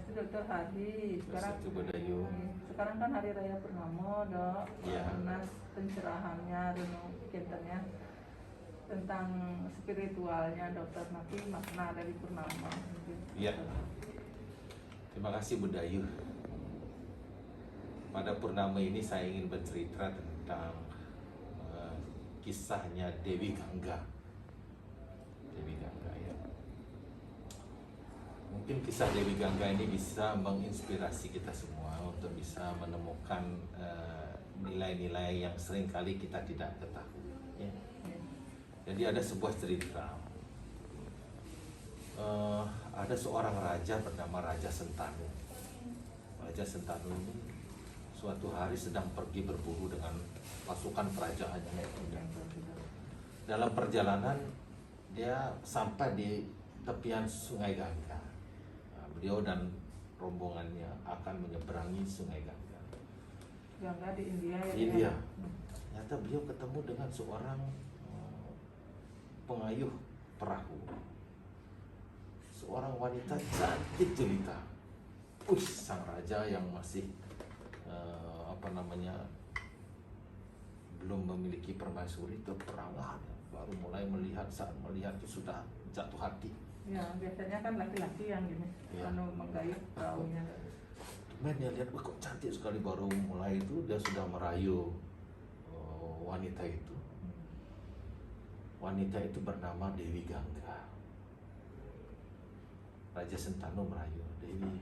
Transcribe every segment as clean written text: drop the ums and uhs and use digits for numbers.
Swastiastu Dokter Hadi. Sekarang kan Hari Raya Purnama, Dok. Ya. Nas pencerahannya kintennya tentang spiritualnya Dokter Naki, makna dari Purnama. Iya. Terima kasih Bu Dayu. Pada Purnama ini saya ingin bercerita tentang kisahnya Dewi Gangga. Dewi Gangga ya. Mungkin kisah Dewi Gangga ini bisa menginspirasi kita semua untuk bisa menemukan nilai-nilai yang seringkali kita tidak ketahui. Ya. Jadi ada sebuah cerita. Ada seorang raja bernama Raja Sentanu. Raja Sentanu ini suatu hari sedang pergi berburu dengan pasukan kerajaannya. Dalam perjalanan dia sampai di tepian Sungai Gangga. Nah, beliau dan rombongannya akan menyeberangi Sungai Gangga. Gangga di India ya. India. Ternyata beliau ketemu dengan seorang pengayuh perahu. Seorang wanita cantik jelita. Sang raja yang masih belum memiliki permaisuri terperangan, baru mulai melihat, saat melihat itu sudah jatuh hati. Ya, biasanya kan laki-laki yang gini, Ya. menggayuh perahunya. Kemudian dia lihat, kok cantik sekali, baru mulai itu dia sudah merayu wanita itu. Wanita itu bernama Dewi Gangga. Raja Sentanu merayu, Dewi,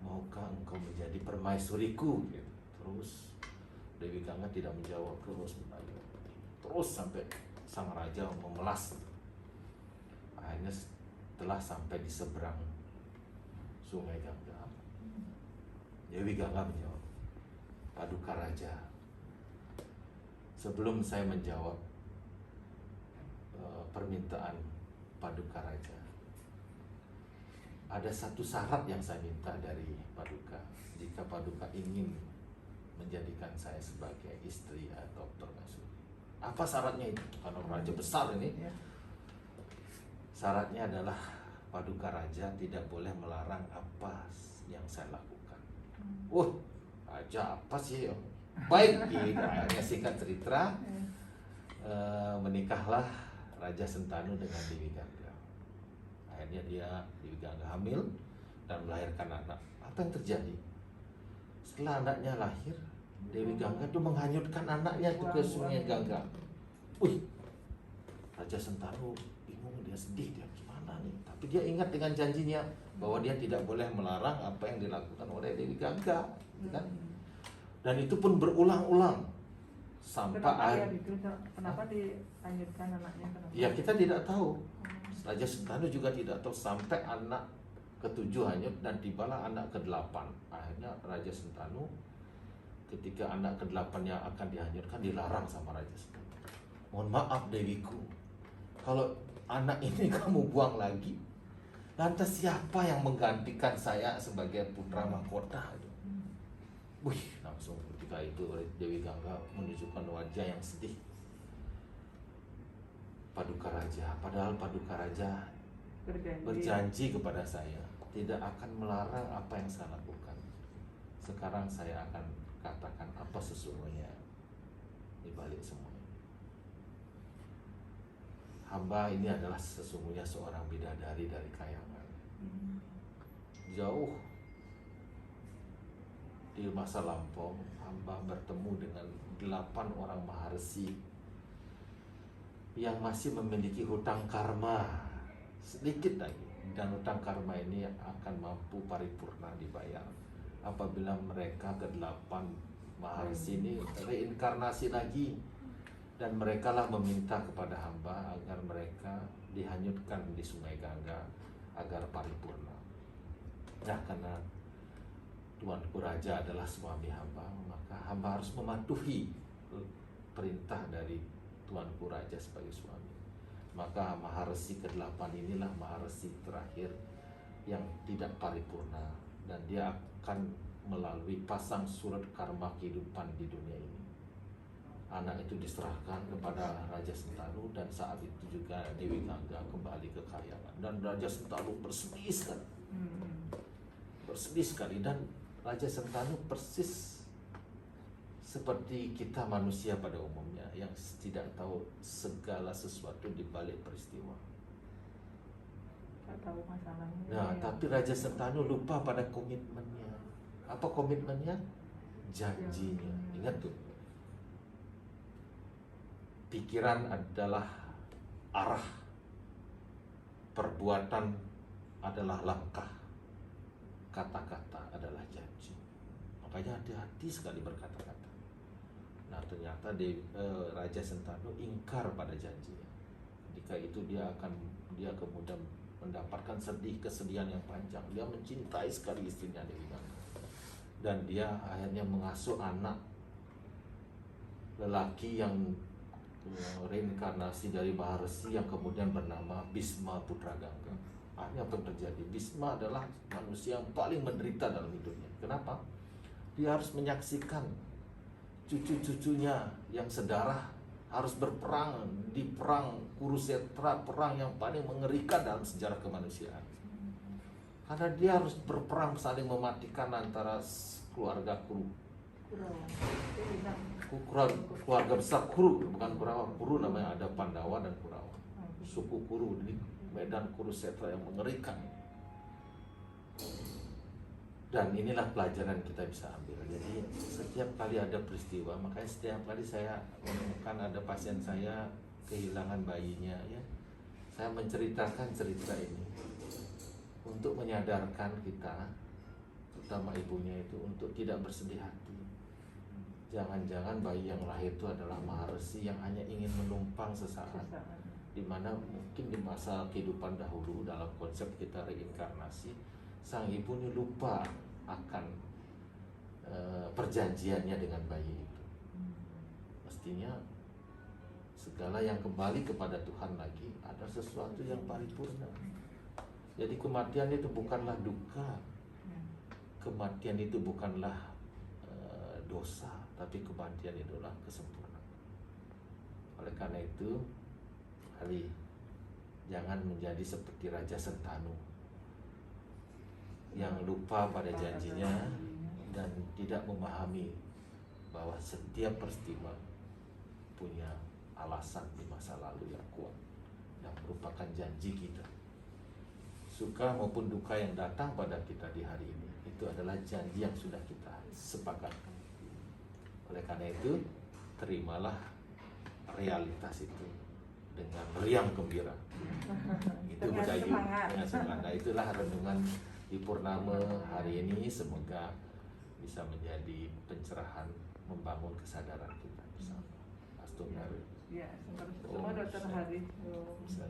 maukah engkau menjadi permaisuriku? Gitu. Terus Dewi Gangga tidak menjawab, terus merayu, terus sampai sang raja memelas. Akhirnya setelah sampai di seberang Sungai Gangga, Dewi Gangga menjawab, Paduka Raja, sebelum saya menjawab permintaan Paduka Raja, ada satu syarat yang saya minta dari Paduka. Jika Paduka ingin menjadikan saya sebagai istri atau permaisuri, apa syaratnya itu? Karena raja besar ini, syaratnya adalah Paduka Raja tidak boleh melarang apa yang saya lakukan. Raja apa sih? Baik, akhirnya singkat cerita, menikahlah Raja Sentanu dengan Dewi Gangga. Akhirnya Dewi Gangga hamil dan melahirkan anak. Apa yang terjadi? Setelah anaknya lahir, Dewi Gangga itu menghanyutkan anaknya itu ke Sungai Gangga. Raja Sentanu bingung, dia sedih, dia gimana nih? Tapi dia ingat dengan janjinya bahwa dia tidak boleh melarang apa yang dilakukan oleh Dewi Gangga, kan? Dan itu pun berulang-ulang sampai Kenapa dilanjutkan anaknya? Ya kita tidak tahu. Raja Sentanu juga tidak tahu sampai anak ke-7 hanyut dan tibalah anak ke-8. Akhirnya Raja Sentanu ketika anak ke-8 yang akan dihanyutkan dilarang sama Raja Sentanu. Mohon maaf Dewiku, kalau anak ini kamu buang lagi, lantas siapa yang menggantikan saya sebagai putra mahkota? Langsung ketika itu Dewi Gangga menunjukkan wajah yang sedih. Paduka Raja, padahal Paduka Raja berjanji kepada saya tidak akan melarang apa yang saya lakukan. Sekarang saya akan katakan apa sesungguhnya di balik semuanya. Hamba ini adalah sesungguhnya seorang bidadari dari kayangan. Jauh di masa lampau, hamba bertemu dengan 8 orang maharsi yang masih memiliki hutang karma sedikit lagi, dan hutang karma ini akan mampu paripurna dibayar apabila mereka ke-8 maharsi ini reinkarnasi lagi, dan mereka lah meminta kepada hamba agar mereka dihanyutkan di Sungai Gangga agar paripurna. Nah, karena Tuanku Raja adalah suami hamba, maka hamba harus mematuhi perintah dari Tuanku Raja sebagai suami. Maka maharsi ke-8 inilah maharsi terakhir yang tidak paripurna, dan dia akan melalui pasang surat karma kehidupan di dunia ini. Anak itu diserahkan kepada Raja Sentanu, dan saat itu juga Dewi Gangga kembali ke kayangan, dan Raja Sentanu bersedih sekali. bersedih sekali. Dan Raja Sentanu persis seperti kita manusia pada umumnya yang tidak tahu segala sesuatu di balik peristiwa. Nggak tahu masalahnya. Nah, tapi Raja Sentanu lupa pada komitmennya. Apa komitmennya? Janjinya. Ingat tuh. Pikiran adalah arah, perbuatan adalah langkah, kata-kata adalah janji. Makanya hati-hati sekali berkata-kata. Nah, ternyata Raja Sentanu ingkar pada janjinya. Ketika itu dia kemudian mendapatkan kesedihan yang panjang. Dia mencintai sekali istrinya Dewinanga. Dan dia akhirnya mengasuh anak lelaki yang reinkarnasi dari Maharsi yang kemudian bernama Bisma Putragangga. Akhirnya apa yang terjadi? Bisma adalah manusia yang paling menderita dalam hidupnya. Kenapa? Dia harus menyaksikan cucu-cucunya yang sedarah harus berperang di perang Kurusetra, perang yang paling mengerikan dalam sejarah kemanusiaan. Karena dia harus berperang saling mematikan antara keluarga keluarga besar Kuru, bukan Kurawa. Kuru namanya, ada Pandawa dan Kurawa. Suku Kuru di medan Kurusetra yang mengerikan. Dan inilah pelajaran kita bisa ambil. Jadi setiap kali ada peristiwa, makanya setiap kali saya menemukan ada pasien saya kehilangan bayinya, ya, saya menceritakan cerita ini untuk menyadarkan kita, terutama ibunya itu, untuk tidak bersedih hati. Jangan-jangan bayi yang lahir itu adalah Maharsi yang hanya ingin menumpang sesaat, di mana mungkin di masa kehidupan dahulu dalam konsep kita reinkarnasi, sang ibu ini lupa akan perjanjiannya dengan bayi itu. Mestinya segala yang kembali kepada Tuhan lagi ada sesuatu yang paripurna. Jadi kematian itu bukanlah duka, kematian itu bukanlah dosa, tapi kematian itulah kesempurnaan. Oleh karena itu, jangan menjadi seperti Raja Sentanu yang lupa pada janjinya dan tidak memahami bahwa setiap peristiwa punya alasan di masa lalu yang kuat, yang merupakan janji kita. Suka maupun duka yang datang pada kita di hari ini, itu adalah janji yang sudah kita sepakatkan. Oleh karena itu, terimalah realitas itu dengan riang gembira. Itu Budayu dengan semangat. Nah, itulah renungan di Purnama hari ini. Semoga bisa menjadi pencerahan, membangun kesadaran kita bersama. Astagfirullah. Ya, semua Dokter Hari. Bisa.